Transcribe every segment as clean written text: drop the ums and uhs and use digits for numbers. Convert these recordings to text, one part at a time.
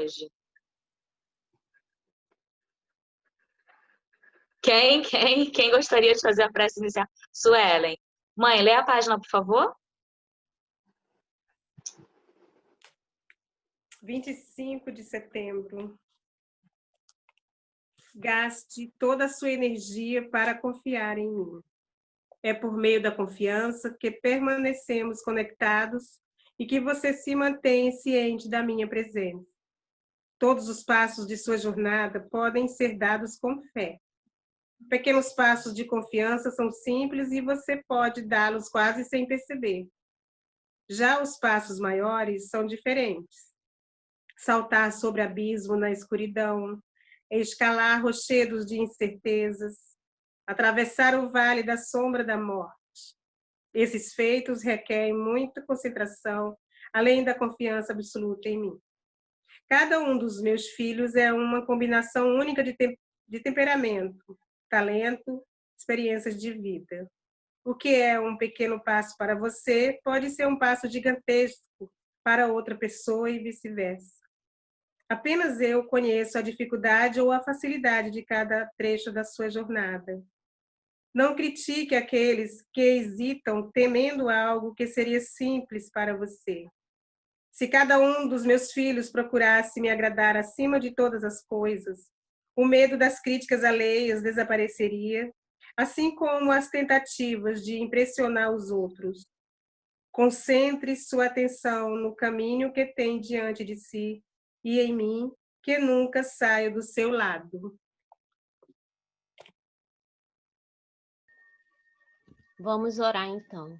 hoje? Quem gostaria de fazer a prece inicial? Suelen. Mãe, lê a página, por favor. 25 de setembro. Gaste toda a sua energia para confiar em mim. É por meio da confiança que permanecemos conectados e que você se mantém ciente da minha presença. Todos os passos de sua jornada podem ser dados com fé. Pequenos passos de confiança são simples e você pode dá-los quase sem perceber. Já os passos maiores são diferentes. Saltar sobre abismo na escuridão, escalar rochedos de incertezas, atravessar o vale da sombra da morte. Esses feitos requerem muita concentração, além da confiança absoluta em mim. Cada um dos meus filhos é uma combinação única de temperamento, talento, experiências de vida. O que é um pequeno passo para você pode ser um passo gigantesco para outra pessoa e vice-versa. Apenas eu conheço a dificuldade ou a facilidade de cada trecho da sua jornada. Não critique aqueles que hesitam temendo algo que seria simples para você. Se cada um dos meus filhos procurasse me agradar acima de todas as coisas, o medo das críticas alheias desapareceria, assim como as tentativas de impressionar os outros. Concentre sua atenção no caminho que tem diante de si e em mim, que nunca saio do seu lado. Vamos orar então.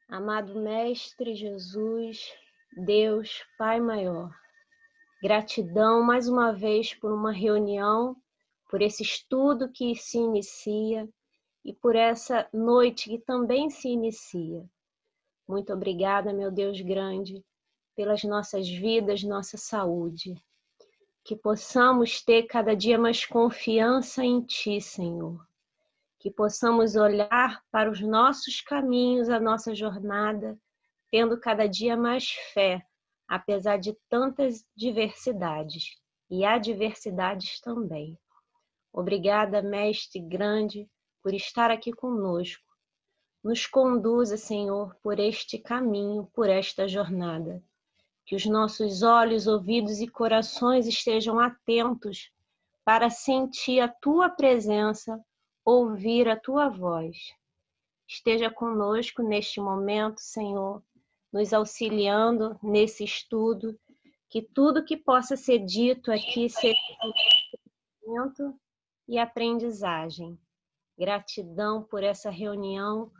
Amado Mestre Jesus, Deus, Pai maior, gratidão mais uma vez por uma reunião, por esse estudo que se inicia e por essa noite que também se inicia. Muito obrigada, meu Deus grande, pelas nossas vidas, nossa saúde. Que possamos ter cada dia mais confiança em Ti, Senhor. Que possamos olhar para os nossos caminhos, a nossa jornada, tendo cada dia mais fé, apesar de tantas diversidades e adversidades também. Obrigada, Mestre grande, por estar aqui conosco. Nos conduza, Senhor, por este caminho, por esta jornada. Que os nossos olhos, ouvidos e corações estejam atentos para sentir a Tua presença, ouvir a Tua voz. Esteja conosco neste momento, Senhor, nos auxiliando nesse estudo, que tudo que possa ser dito aqui seja conhecimento e aprendizagem. Gratidão por essa reunião,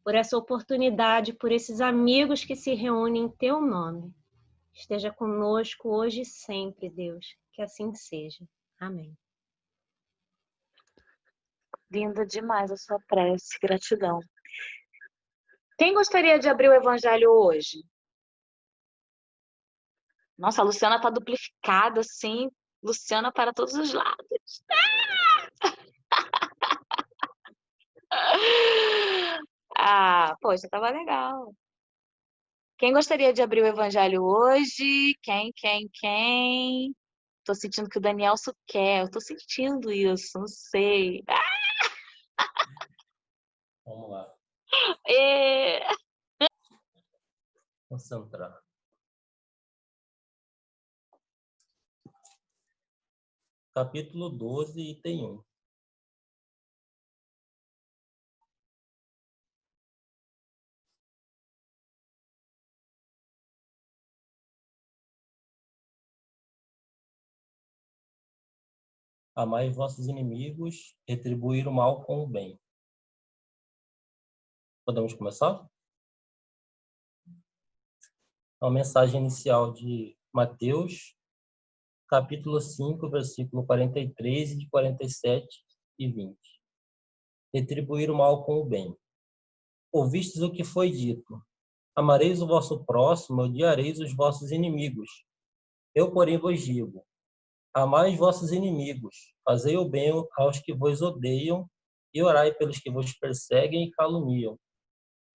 por essa oportunidade, por esses amigos que se reúnem em Teu nome. Esteja conosco hoje e sempre, Deus, que assim seja. Amém. Linda demais a sua prece, gratidão. Quem gostaria de abrir o evangelho hoje? Nossa, a Luciana tá duplicada, assim. Luciana para todos os lados. Ah, poxa, tava legal. Quem gostaria de abrir o evangelho hoje? Quem? Tô sentindo que o Danielson quer. Eu tô sentindo isso, não sei. Vamos lá. É... Concentrar. Capítulo 12, item 1. Amai vossos inimigos, retribuir o mal com o bem. Podemos começar? A mensagem inicial de Mateus, capítulo 5, versículo 43 e de 47 e 20. Retribuir o mal com o bem. Ouvistes o que foi dito: amareis o vosso próximo, odiareis os vossos inimigos. Eu, porém, vos digo: amai os vossos inimigos, fazei o bem aos que vos odeiam e orai pelos que vos perseguem e caluniam,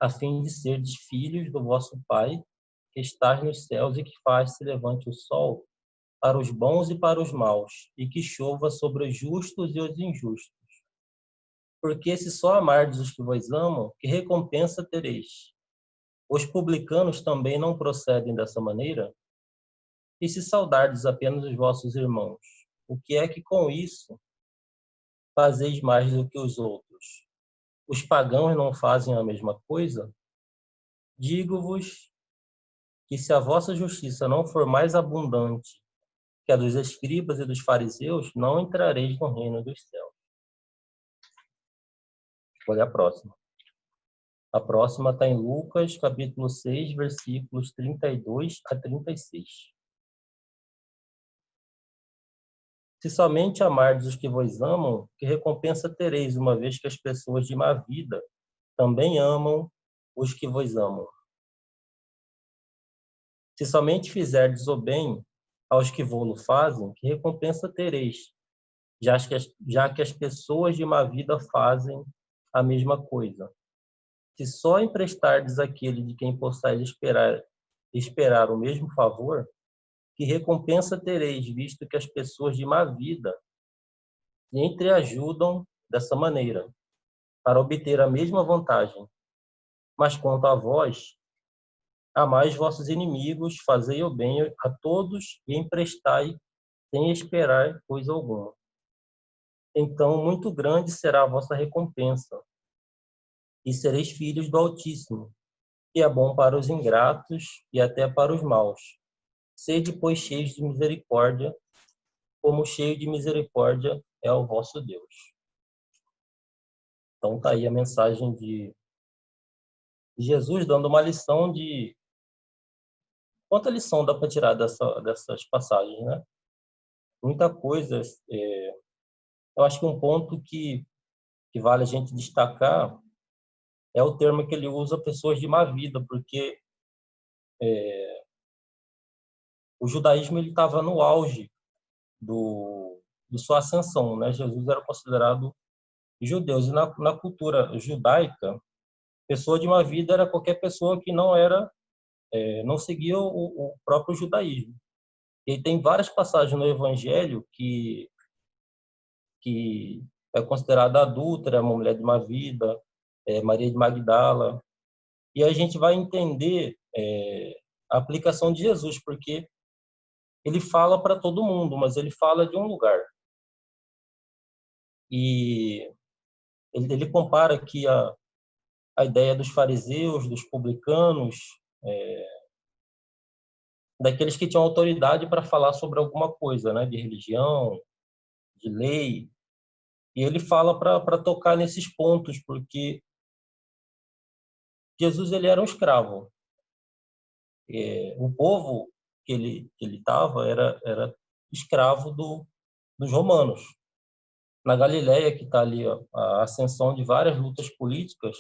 a fim de serdes filhos do vosso Pai, que estás nos céus e que faz se levante o sol para os bons e para os maus, e que chova sobre os justos e os injustos. Porque se só amardes os que vos amam, que recompensa tereis? Os publicanos também não procedem dessa maneira? E se saudardes apenas os vossos irmãos, o que é que com isso fazeis mais do que os outros? Os pagãos não fazem a mesma coisa? Digo-vos que se a vossa justiça não for mais abundante que a dos escribas e dos fariseus, não entrareis no reino dos céus. Olha a próxima. A próxima está em Lucas, capítulo 6, versículos 32 a 36. Se somente amardes os que vos amam, que recompensa tereis, uma vez que as pessoas de má vida também amam os que vos amam? Se somente fizerdes o bem aos que vô-lo fazem, que recompensa tereis, já que as pessoas de má vida fazem a mesma coisa? Se só emprestardes àquele de quem possais esperar o mesmo favor, que recompensa tereis, visto que as pessoas de má vida se entreajudam dessa maneira, para obter a mesma vantagem? Mas quanto a vós, amai vossos inimigos, fazei o bem a todos e emprestai sem esperar coisa alguma. Então muito grande será a vossa recompensa, e sereis filhos do Altíssimo, que é bom para os ingratos e até para os maus. Sede, pois, cheios de misericórdia, como cheio de misericórdia é o vosso Deus. Então está aí a mensagem de Jesus dando uma lição de... Quanta lição dá para tirar dessas passagens, né? Muita coisa. Eu acho que um ponto que vale a gente destacar é o termo que ele usa, pessoas de má vida, porque o judaísmo ele estava no auge de sua ascensão, né? Jesus era considerado judeus, e na cultura judaica, pessoa de má vida era qualquer pessoa que não seguia o próprio judaísmo. E tem várias passagens no Evangelho que é considerada adúltera, uma mulher de má vida, Maria de Magdala. E a gente vai entender a aplicação de Jesus, porque ele fala para todo mundo, mas ele fala de um lugar. E ele compara aqui a ideia dos fariseus, dos publicanos, daqueles que tinham autoridade para falar sobre alguma coisa, né, de religião, de lei. E ele fala para tocar nesses pontos, porque Jesus ele era um escravo. O povo que ele estava era escravo dos romanos. Na Galileia, que está ali a ascensão de várias lutas políticas,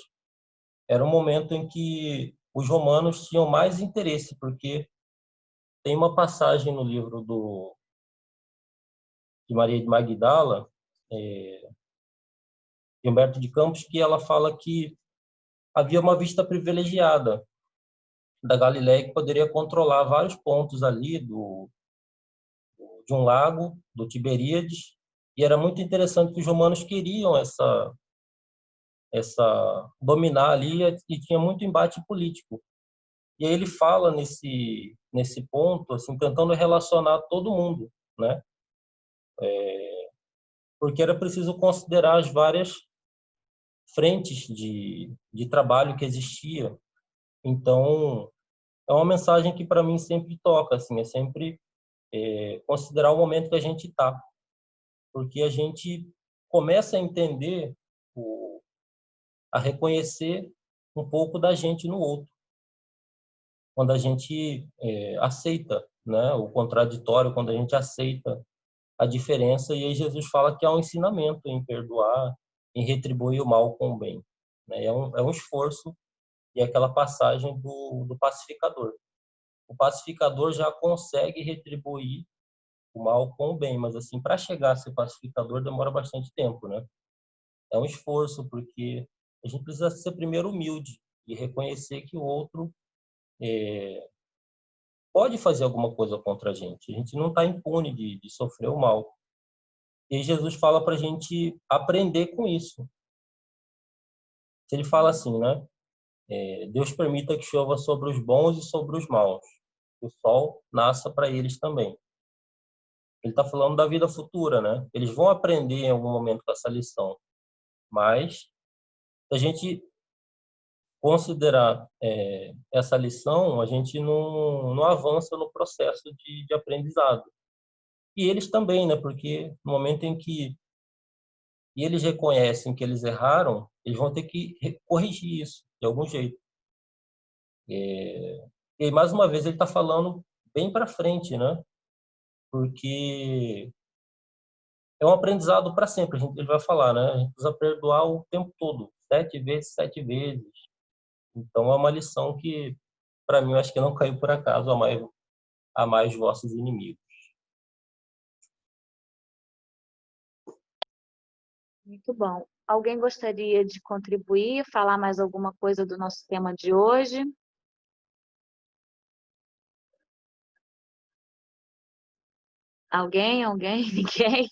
era um momento em que os romanos tinham mais interesse, porque tem uma passagem no livro de Maria de Magdala, de Humberto de Campos, que ela fala que havia uma vista privilegiada da Galileia que poderia controlar vários pontos ali de um lago, do Tiberíades, e era muito interessante que os romanos queriam dominar ali, e tinha muito embate político. E aí ele fala nesse ponto, assim, tentando relacionar todo mundo, né? Porque era preciso considerar as várias frentes de trabalho que existia. Então, é uma mensagem que para mim sempre toca, assim, é sempre considerar o momento que a gente está, porque a gente começa a entender, a reconhecer um pouco da gente no outro, quando a gente aceita, né, o contraditório, quando a gente aceita a diferença. E aí Jesus fala que há um ensinamento em perdoar, em retribuir o mal com o bem, né? É um esforço, e é aquela passagem do pacificador. O pacificador já consegue retribuir o mal com o bem, mas assim, para chegar a ser pacificador demora bastante tempo, né? É um esforço, porque a gente precisa ser primeiro humilde e reconhecer que o outro pode fazer alguma coisa contra a gente não está impune de sofrer o mal. E Jesus fala para a gente aprender com isso. Ele fala assim, né? Deus permita que chova sobre os bons e sobre os maus, que o sol nasça para eles também. Ele está falando da vida futura, né? Eles vão aprender em algum momento com essa lição, mas se a gente considerar essa lição, a gente não avança no processo de aprendizado. E eles também, né? Porque no momento em que eles reconhecem que eles erraram, eles vão ter que corrigir isso de algum jeito. E mais uma vez ele está falando bem para frente, né? Porque é um aprendizado para sempre. Ele vai falar, né? A gente precisa perdoar o tempo todo, 7 vezes, 7 vezes. Então é uma lição que, para mim, eu acho que não caiu por acaso, amai os vossos inimigos. Muito bom. Alguém gostaria de contribuir, falar mais alguma coisa do nosso tema de hoje? Alguém? Ninguém?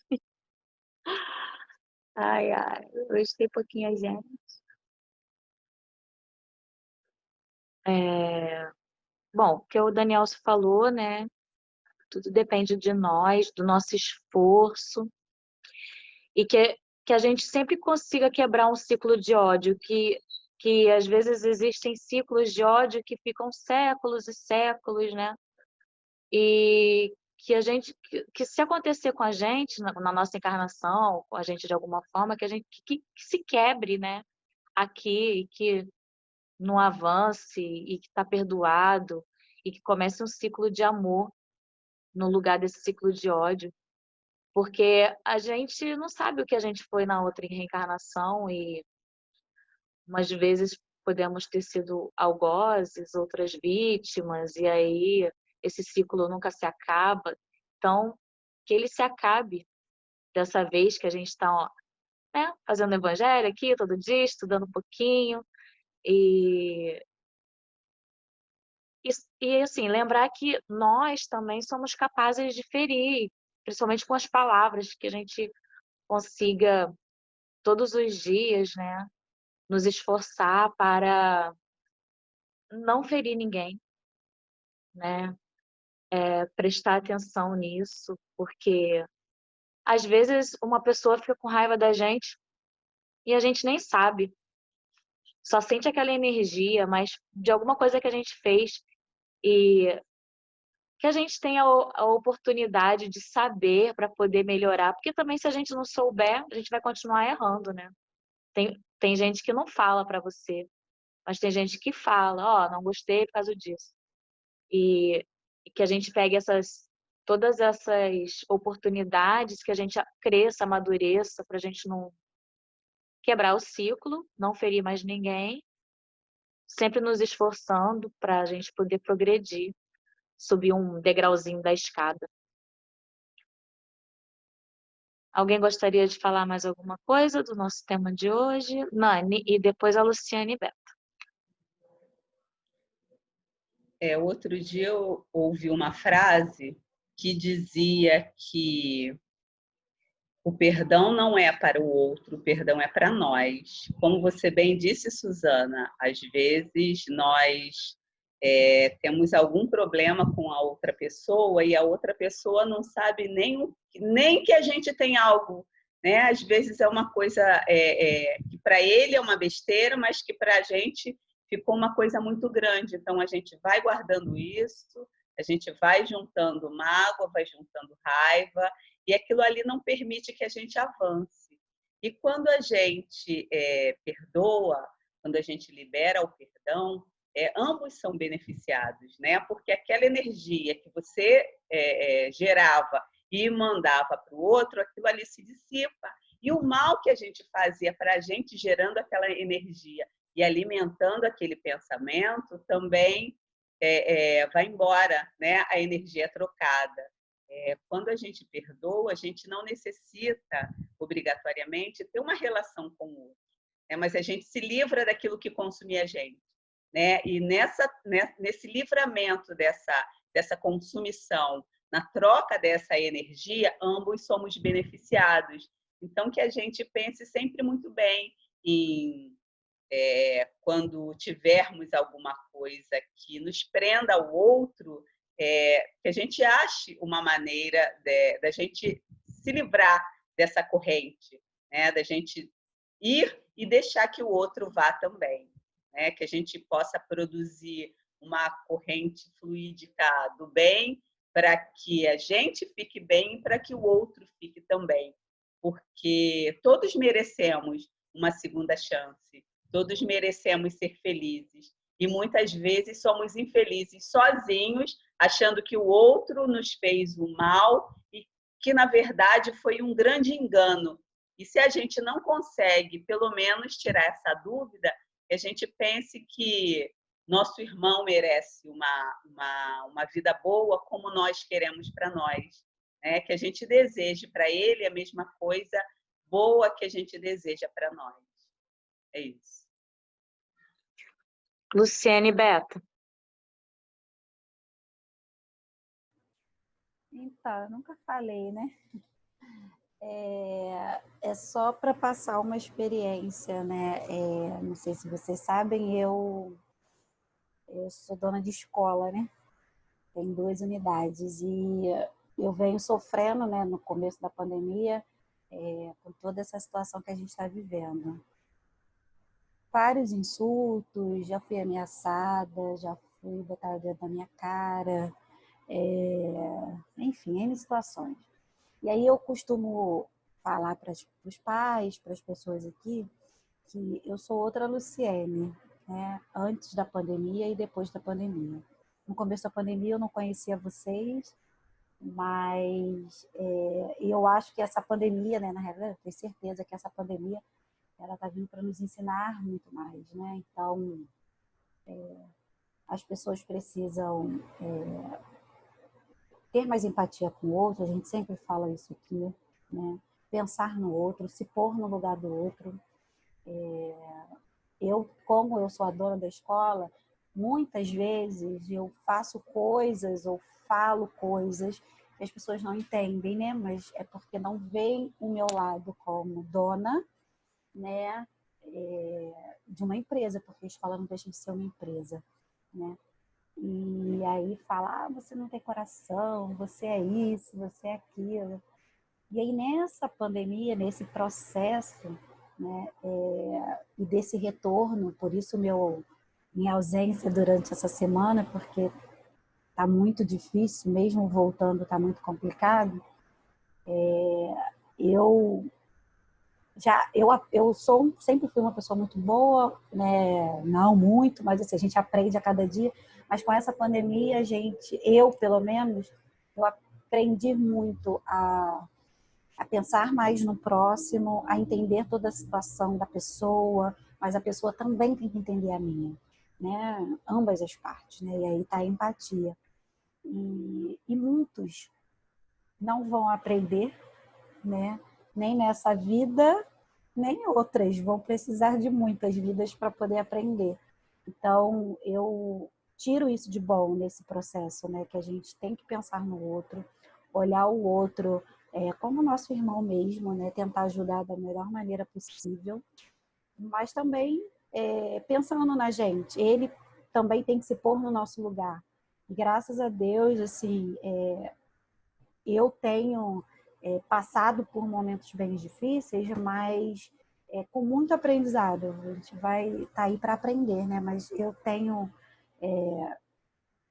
Ai, ai, hoje tem pouquinha gente. Bom, o que o Daniel falou, né? Tudo depende de nós, do nosso esforço, e que a gente sempre consiga quebrar um ciclo de ódio, que às vezes existem ciclos de ódio que ficam séculos e séculos, né? E que a gente, que se acontecer com a gente, na nossa encarnação, com a gente de alguma forma, que a gente que se quebre, né? Aqui, que não avance e que está perdoado, e que comece um ciclo de amor no lugar desse ciclo de ódio. Porque a gente não sabe o que a gente foi na outra reencarnação e umas vezes podemos ter sido algozes, outras vítimas, e aí esse ciclo nunca se acaba. Então, que ele se acabe dessa vez que a gente está, né, fazendo evangelho aqui todo dia, estudando um pouquinho, e, e assim, lembrar que nós também somos capazes de ferir, principalmente com as palavras, que a gente consiga todos os dias, né, nos esforçar para não ferir ninguém, né? Prestar atenção nisso, porque às vezes uma pessoa fica com raiva da gente e a gente nem sabe, só sente aquela energia, mas de alguma coisa que a gente fez e que a gente tenha a oportunidade de saber para poder melhorar, porque também se a gente não souber, a gente vai continuar errando, né? Tem gente que não fala para você, mas tem gente que fala, ó, não gostei por causa disso. E que a gente pegue todas essas oportunidades, que a gente cresça, amadureça, para a gente não quebrar o ciclo, não ferir mais ninguém, sempre nos esforçando para a gente poder progredir, subir um degrauzinho da escada. Alguém gostaria de falar mais alguma coisa do nosso tema de hoje? Nani, e depois a Luciane e Beto. Outro dia eu ouvi uma frase que dizia que o perdão não é para o outro, o perdão é para nós. Como você bem disse, Suzana, às vezes nós temos algum problema com a outra pessoa e a outra pessoa não sabe nem que a gente tem algo, né? Às vezes é uma coisa que para ele é uma besteira, mas que para a gente ficou uma coisa muito grande. Então a gente vai guardando isso, a gente vai juntando mágoa, vai juntando raiva, e aquilo ali não permite que a gente avance. E quando a gente perdoa, quando a gente libera o perdão, ambos são beneficiados, né? Porque aquela energia que você gerava e mandava para o outro, aquilo ali se dissipa. E o mal que a gente fazia para a gente, gerando aquela energia e alimentando aquele pensamento, também vai embora, né? A energia é trocada. Quando a gente perdoa, a gente não necessita, obrigatoriamente, ter uma relação com o outro, né? Mas a gente se livra daquilo que consumia a gente. Né? E nesse livramento dessa consumição, na troca dessa energia, ambos somos beneficiados. Então, que a gente pense sempre muito bem em quando tivermos alguma coisa que nos prenda ao outro, que a gente ache uma maneira da gente se livrar dessa corrente, né? Da gente ir e deixar que o outro vá também, né? Que a gente possa produzir uma corrente fluídica do bem para que a gente fique bem e para que o outro fique também, porque todos merecemos uma segunda chance, todos merecemos ser felizes e muitas vezes somos infelizes sozinhos, achando que o outro nos fez o mal e que na verdade foi um grande engano. E se a gente não consegue, pelo menos, tirar essa dúvida, que a gente pense que nosso irmão merece uma vida boa como nós queremos para nós, né? Que a gente deseje para ele a mesma coisa boa que a gente deseja para nós. É isso. Luciane e Beto. Então, eu nunca falei, né? É só para passar uma experiência, né? Não sei se vocês sabem, eu sou dona de escola, né? Tem 2 unidades e eu venho sofrendo, né, no começo da pandemia, com toda essa situação que a gente está vivendo. Vários insultos, já fui ameaçada, já fui botar o dedo na minha cara, enfim, N situações. E aí eu costumo falar para os pais, para as pessoas aqui, que eu sou outra Luciene, né? Antes da pandemia e depois da pandemia. No começo da pandemia eu não conhecia vocês, mas eu acho que essa pandemia, né, na realidade, eu tenho certeza que essa pandemia ela está vindo para nos ensinar muito mais, né? Então, as pessoas precisam ter mais empatia com o outro, a gente sempre fala isso aqui, né? Pensar no outro, se pôr no lugar do outro. Como eu sou a dona da escola, muitas vezes eu faço coisas ou falo coisas que as pessoas não entendem, né? Mas é porque não veem o meu lado como dona, né? De uma empresa, porque a escola não deixa de ser uma empresa, né? E aí fala, você não tem coração, você é isso, você é aquilo. E aí nessa pandemia, nesse processo, né, e desse retorno, por isso minha ausência durante essa semana, porque está muito difícil, mesmo voltando está muito complicado, sempre fui uma pessoa muito boa, né? Não muito, mas assim, a gente aprende a cada dia. Mas com essa pandemia, eu pelo menos, eu aprendi muito a pensar mais no próximo, a entender toda a situação da pessoa, mas a pessoa também tem que entender a minha, né? Ambas as partes, né? E aí está a empatia. E muitos não vão aprender, né? Nem nessa vida, nem outras. Vão precisar de muitas vidas para poder aprender. Então, eu tiro isso de bom nesse processo, né? Que a gente tem que pensar no outro, olhar o outro como nosso irmão mesmo, né? Tentar ajudar da melhor maneira possível, mas também pensando na gente. Ele também tem que se pôr no nosso lugar. E graças a Deus, assim, eu tenho passado por momentos bem difíceis, mas com muito aprendizado. A gente vai estar aí para aprender, né? Mas eu tenho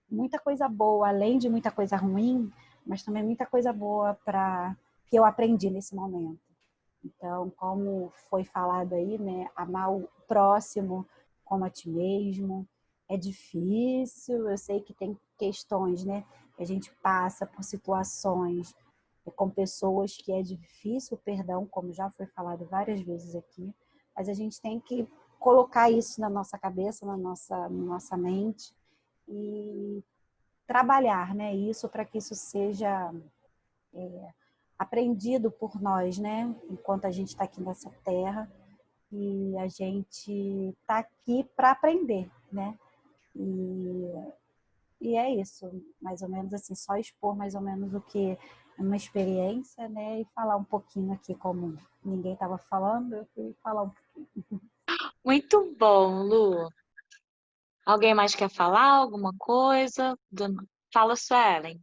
muita coisa boa, além de muita coisa ruim, mas também muita coisa boa que eu aprendi nesse momento. Então, como foi falado aí, né? Amar o próximo como a ti mesmo. É difícil, eu sei que tem questões, né? A gente passa por situações com pessoas que é difícil o perdão, como já foi falado várias vezes aqui, mas a gente tem que colocar isso na nossa cabeça, na nossa mente e trabalhar, né? Isso para que isso seja aprendido por nós, né? Enquanto a gente está aqui nessa terra e a gente está aqui para aprender, né? E E é isso, mais ou menos assim, só expor mais ou menos o que é uma experiência, né? E falar um pouquinho aqui, como ninguém estava falando, eu fui falar um pouquinho. Muito bom, Lu. Alguém mais quer falar alguma coisa? Fala, Suelen.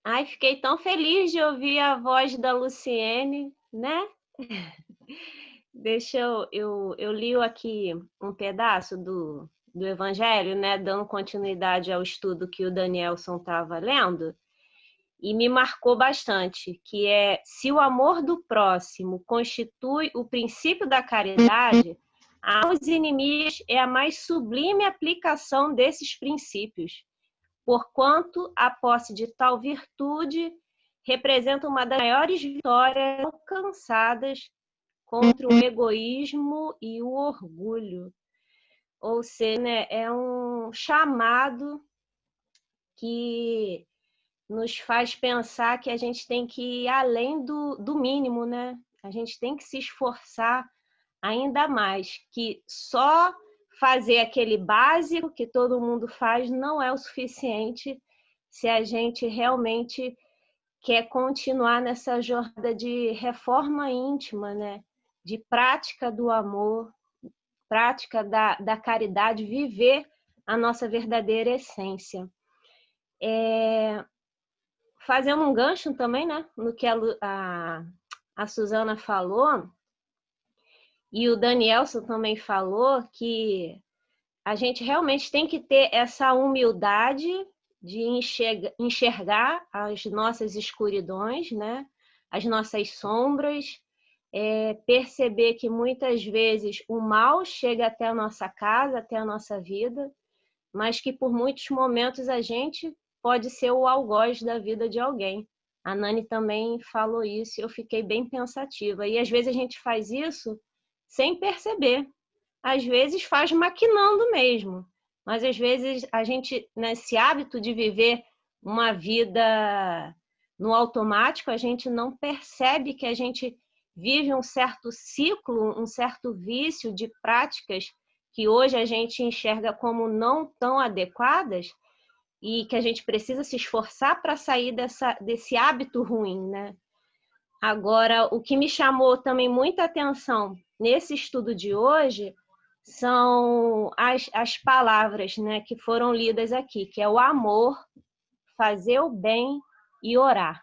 Ai, fiquei tão feliz de ouvir a voz da Luciene, né? Eu li aqui um pedaço do Evangelho, né? Dando continuidade ao estudo que o Danielson estava lendo, e me marcou bastante, que é: se o amor do próximo constitui o princípio da caridade, aos inimigos é a mais sublime aplicação desses princípios, porquanto a posse de tal virtude representa uma das maiores vitórias alcançadas contra o egoísmo e o orgulho. Ou seja, né, é um chamado que nos faz pensar que a gente tem que ir além do mínimo, né? A gente tem que se esforçar ainda mais, que só fazer aquele básico que todo mundo faz não é o suficiente se a gente realmente quer continuar nessa jornada de reforma íntima, né? De prática do amor, prática da caridade, viver a nossa verdadeira essência. Fazendo um gancho também, né? No que a Suzana falou, e o Danielson também falou, que a gente realmente tem que ter essa humildade de enxergar as nossas escuridões, né? As nossas sombras, perceber que muitas vezes o mal chega até a nossa casa, até a nossa vida, mas que por muitos momentos a gente pode ser o algoz da vida de alguém. A Nani também falou isso e eu fiquei bem pensativa. E às vezes a gente faz isso sem perceber. Às vezes faz maquinando mesmo, mas às vezes a gente, nesse hábito de viver uma vida no automático, a gente não percebe que a gente vive um certo ciclo, um certo vício de práticas que hoje a gente enxerga como não tão adequadas e que a gente precisa se esforçar para sair desse hábito ruim, né? Agora, o que me chamou também muita atenção nesse estudo de hoje são as palavras, né, que foram lidas aqui, que é o amor, fazer o bem e orar.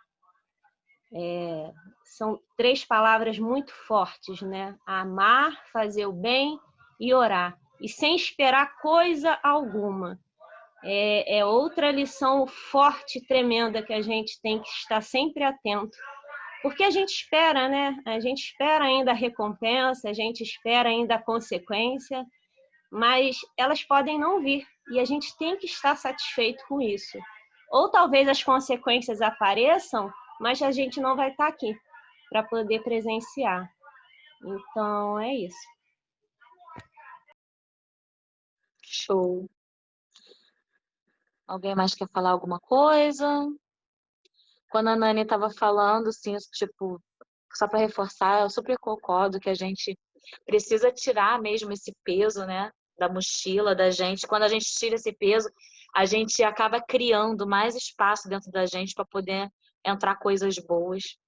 São 3 palavras muito fortes, né? Amar, fazer o bem e orar. E sem esperar coisa alguma. É outra lição forte, tremenda, que a gente tem que estar sempre atento. Porque a gente espera, né? A gente espera ainda a recompensa, a gente espera ainda a consequência, mas elas podem não vir. E a gente tem que estar satisfeito com isso. Ou talvez as consequências apareçam, mas a gente não vai estar aqui para poder presenciar. Então, é isso. Show. Alguém mais quer falar alguma coisa? Quando a Nani estava falando, assim, tipo, só para reforçar, eu super concordo que a gente precisa tirar mesmo esse peso, né, da mochila da gente. Quando a gente tira esse peso, a gente acaba criando mais espaço dentro da gente para poder entrar coisas boas.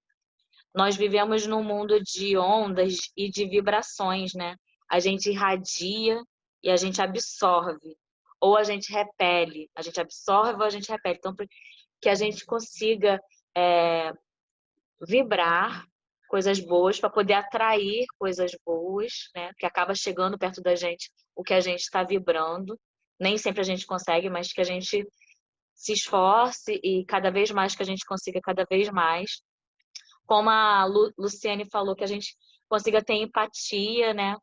Nós vivemos num mundo de ondas e de vibrações, né? A gente irradia e a gente absorve, ou a gente repele. A gente absorve ou a gente repele. Então, que a gente consiga vibrar coisas boas para poder atrair coisas boas, né? Que acaba chegando perto da gente o que a gente está vibrando. Nem sempre a gente consegue, mas que a gente se esforce e cada vez mais que a gente consiga cada vez mais. Como a Luciane falou, que a gente consiga ter empatia, né,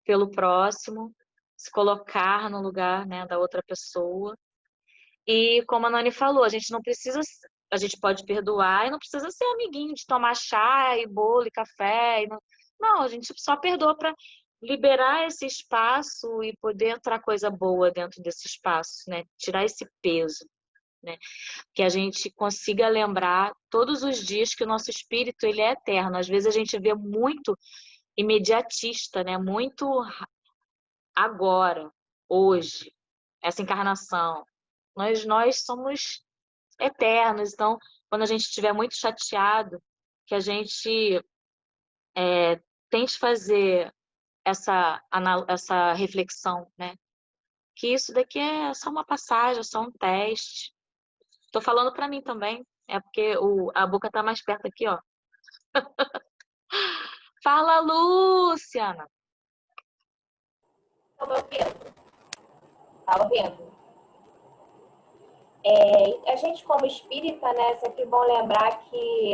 pelo próximo, se colocar no lugar, né, da outra pessoa. E como a Nani falou, a gente não precisa, a gente pode perdoar e não precisa ser amiguinho de tomar chá e bolo e café. Não, a gente só perdoa para liberar esse espaço e poder entrar coisa boa dentro desse espaço, né? Tirar esse peso, né? Que a gente consiga lembrar todos os dias que o nosso espírito ele é eterno. Às vezes a gente vê muito imediatista, né? Muito agora, hoje, essa encarnação. Nós somos eternos, então, quando a gente estiver muito chateado, que a gente tente fazer essa reflexão, né? Que isso daqui é só uma passagem, é só um teste. Tô falando para mim também, é porque a boca tá mais perto aqui, ó. Fala, Lúciana! Tava ouvindo. Tava ouvindo. A gente, como espírita, né, é sempre bom lembrar que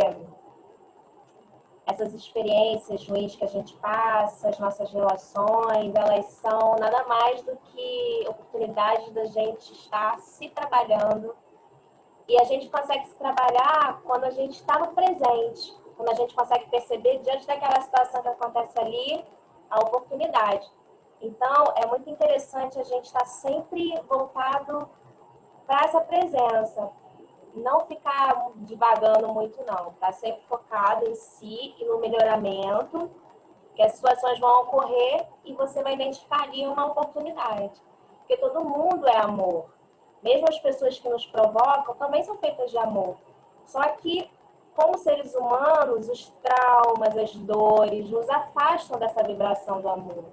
essas experiências ruins que a gente passa, as nossas relações, elas são nada mais do que oportunidades da gente estar se trabalhando. E a gente consegue se trabalhar quando a gente está no presente, quando a gente consegue perceber, diante daquela situação que acontece ali, a oportunidade. Então, é muito interessante a gente estar sempre voltado para essa presença. Não ficar divagando muito, não. Tá sempre focado em si e no melhoramento, que as situações vão ocorrer e você vai identificar ali uma oportunidade. Porque todo mundo é amor. Mesmo as pessoas que nos provocam também são feitas de amor. Só que, como seres humanos, os traumas, as dores nos afastam dessa vibração do amor.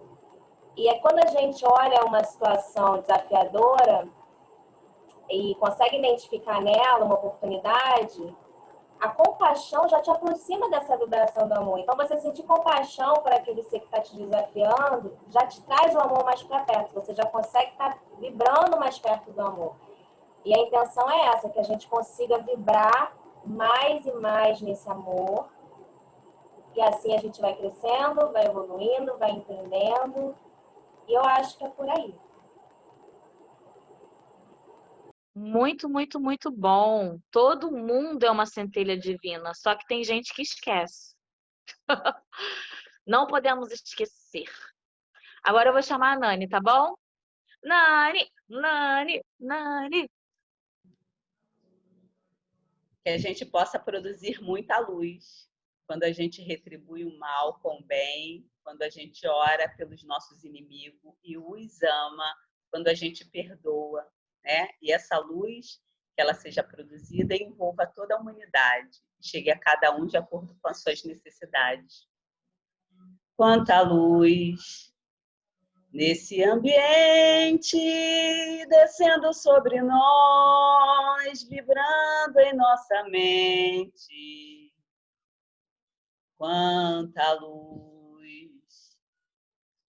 E é quando a gente olha uma situação desafiadora e consegue identificar nela uma oportunidade, a compaixão já te aproxima dessa vibração do amor. Então, você sentir compaixão por aquele ser que está te desafiando, já te traz o amor mais para perto. Você já consegue estar vibrando mais perto do amor. E a intenção é essa, que a gente consiga vibrar mais e mais nesse amor. E assim a gente vai crescendo, vai evoluindo, vai entendendo. E eu acho que é por aí. Muito, muito, muito bom. Todo mundo é uma centelha divina, só que tem gente que esquece. Não podemos esquecer. Agora eu vou chamar a Nani, tá bom? Nani, Nani, Nani. Que a gente possa produzir muita luz quando a gente retribui o mal com o bem, quando a gente ora pelos nossos inimigos e os ama, quando a gente perdoa, né? E essa luz, que ela seja produzida e envolva toda a humanidade, chegue a cada um de acordo com as suas necessidades. Quanta luz nesse ambiente, descendo sobre nós, vibrando em nossa mente. Quanta luz,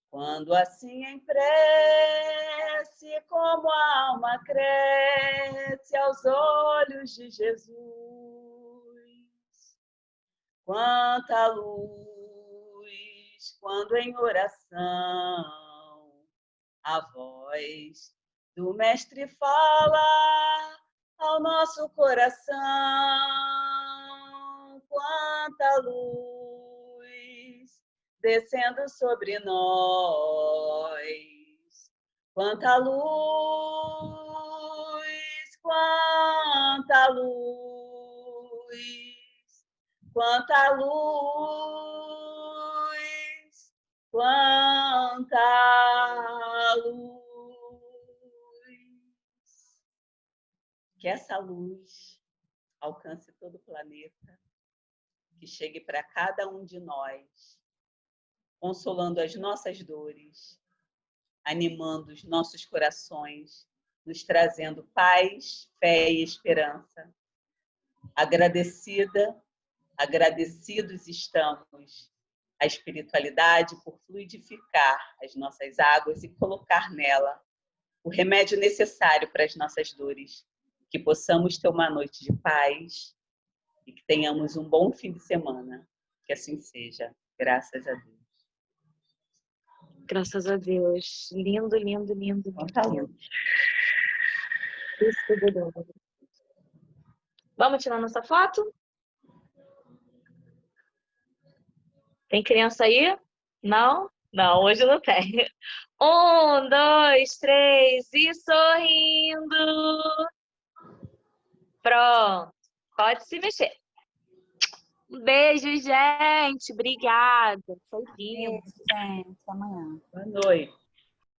quando assim em prece, como a alma cresce aos olhos de Jesus. Quanta luz, quando em oração a voz do Mestre fala ao nosso coração. Quanta luz descendo sobre nós. Quanta luz, quanta luz, quanta luz, quanta luz. Que essa luz alcance todo o planeta, que chegue para cada um de nós, consolando as nossas dores, animando os nossos corações, nos trazendo paz, fé e esperança. Agradecidos estamos à espiritualidade por fluidificar as nossas águas e colocar nela o remédio necessário para as nossas dores. Que possamos ter uma noite de paz e que tenhamos um bom fim de semana. Que assim seja. Graças a Deus. Graças a Deus. Lindo, lindo, lindo. Tá lindo. Vamos tirar nossa foto? Tem criança aí? Não? Não, hoje não tem. 1, 2, 3 e sorrindo. Pronto. Pode se mexer. Um beijo, gente. Obrigada. Foi lindo. Beijo, gente. Até amanhã. Boa noite.